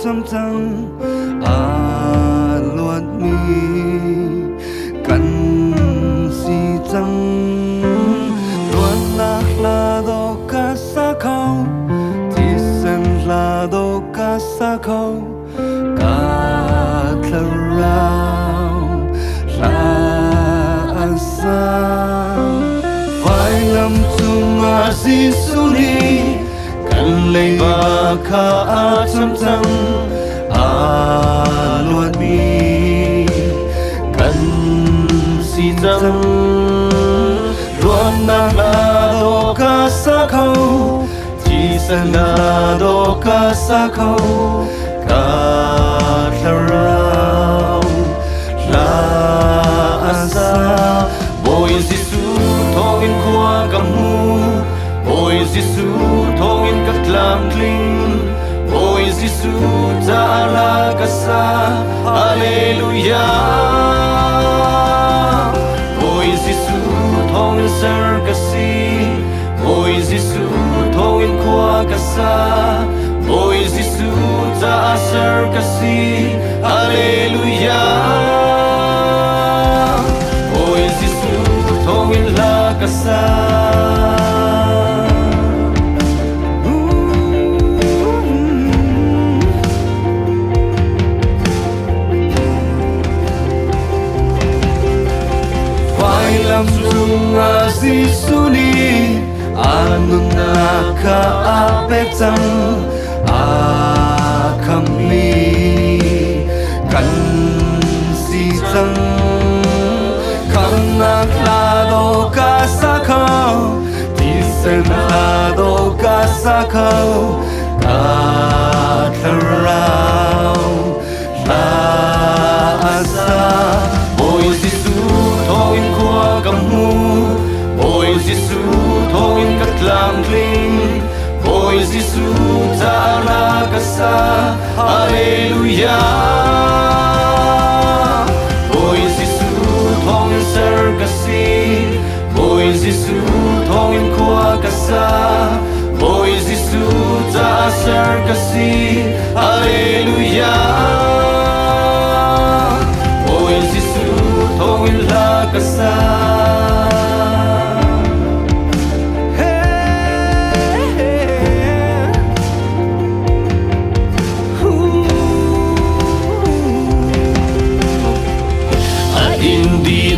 chăm chăng luật mi cần si chăng luôn là đồ cá sa khâu thì sen là đồ cá sa khâu cả Thlarau là sao Vailam cungah Jesuh nih kan lấy ba kha chăm chăm luật mi cần si chăng luôn là đồ cá sa khâu chỉ sen là đồ cá sa khâu cả Thlarau là sao Ôi Jesuh thongin qua kamu Ôi Jesuh thongin katlang kling Ôi Jesuh ta'ala kasa Hallelujah Ôi Jesuh thongin ser kasi Ôi Jesuh thongin qua kasa Ôi Jesuh ta ser kasi Hallelujah Ôi Jesuh thongin la kasa Vailam cungah Jesuh nih anu nakaapekang kami kan si chăng Khamhnak là đồ cá sa khâu thì sen là đồ cá sa khâu cả Thlarau là sao Ôi Jesuh thongin qua kamu Ôi Jesuh thongin katlang kling Ôi Jesuh ta'ala kasa Hallelujah Ôi Jesuh thongin ser kasi Ôi Jesuh thongin qua kasa Ôi Jesuh ta ser kasi Hallelujah Ôi Jesuh thongin la kasa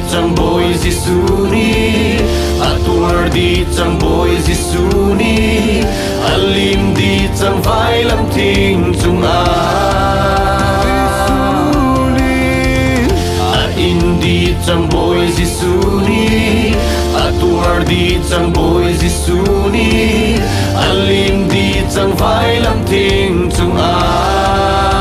Chang boy Jesuh nih atuar di chang boy Jesuh nih alim di chang Vailam ting cungah in di chang boy Jesuh nih atuar di chang boy Jesuh nih alim di chang Vailam ting cungah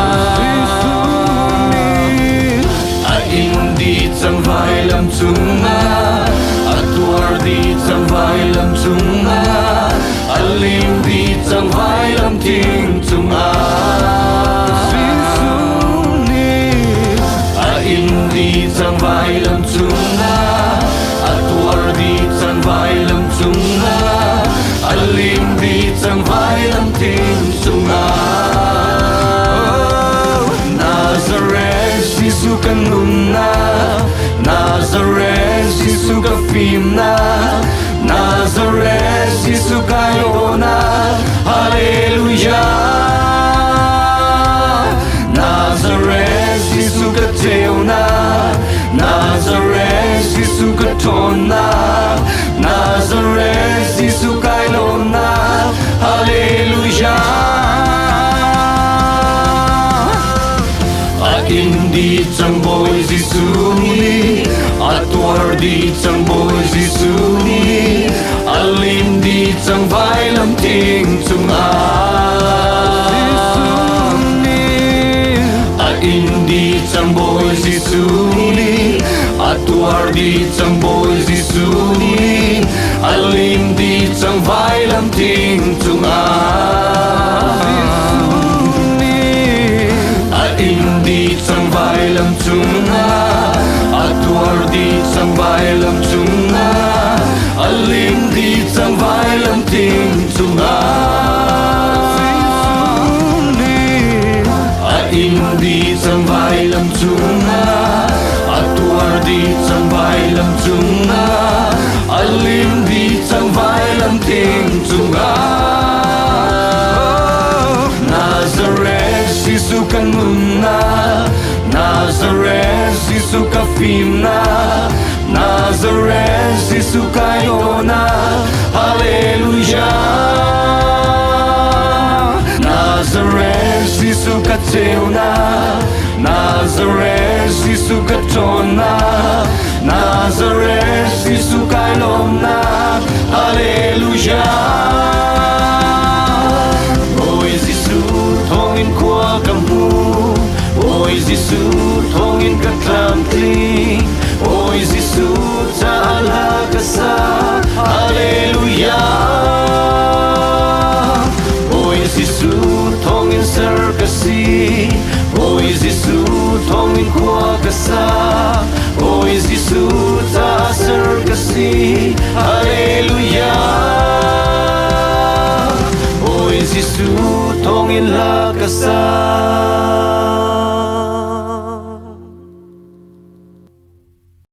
di chang Vailam cungah atuar di chang Vailam cungah alim di chang Vailam ting cungah in di chang Vailam cungah atuar di chang Vailam cungah alim di chang Vailam ting cungah Nazareth Jesuh kanuna Nazareth Jesuh kafimna Nazareth Jesuh kayona Hallelujah Nazareth Jesuh kateuna Nazareth Jesuh katona Nazareth Jesuh kaylona Hallelujah Di chang boy Jesuh nih atuar di chang boy Jesuh nih alim di chang Vailam ting cungah in di chang boy Jesuh nih atuar di chang boy Jesuh nih alim di chang Vailam ting cungah di chang Vailam cungah atuar di chang Vailam cungah alim di chang Vailam ting cungah Indi chang Vailam chungah, atuar di chang Vailam chungah, alim di chang Vailam ting chungah. Nazareth Jesuh kanuna, Nazareth Jesuh kafimna, Nazareth Jesuh kayona, Hallelujah. Nazareth Jesuh kateuna, Nazareth Jesuh katona, Nazareth Jesuh kailomna, Hallelujah. Ôi Jesuh thongin qua kamu, ôi Jesuh thongin katlam tling, ôi Jesuh ta'ala kasa, Hallelujah. Ôi Jesuh thongin serkasi, ôi Jesuh thongin kwa kasa, ôi Jesuh ta serkasi, Hallelujah. Ôi Jesuh thongin la kasa.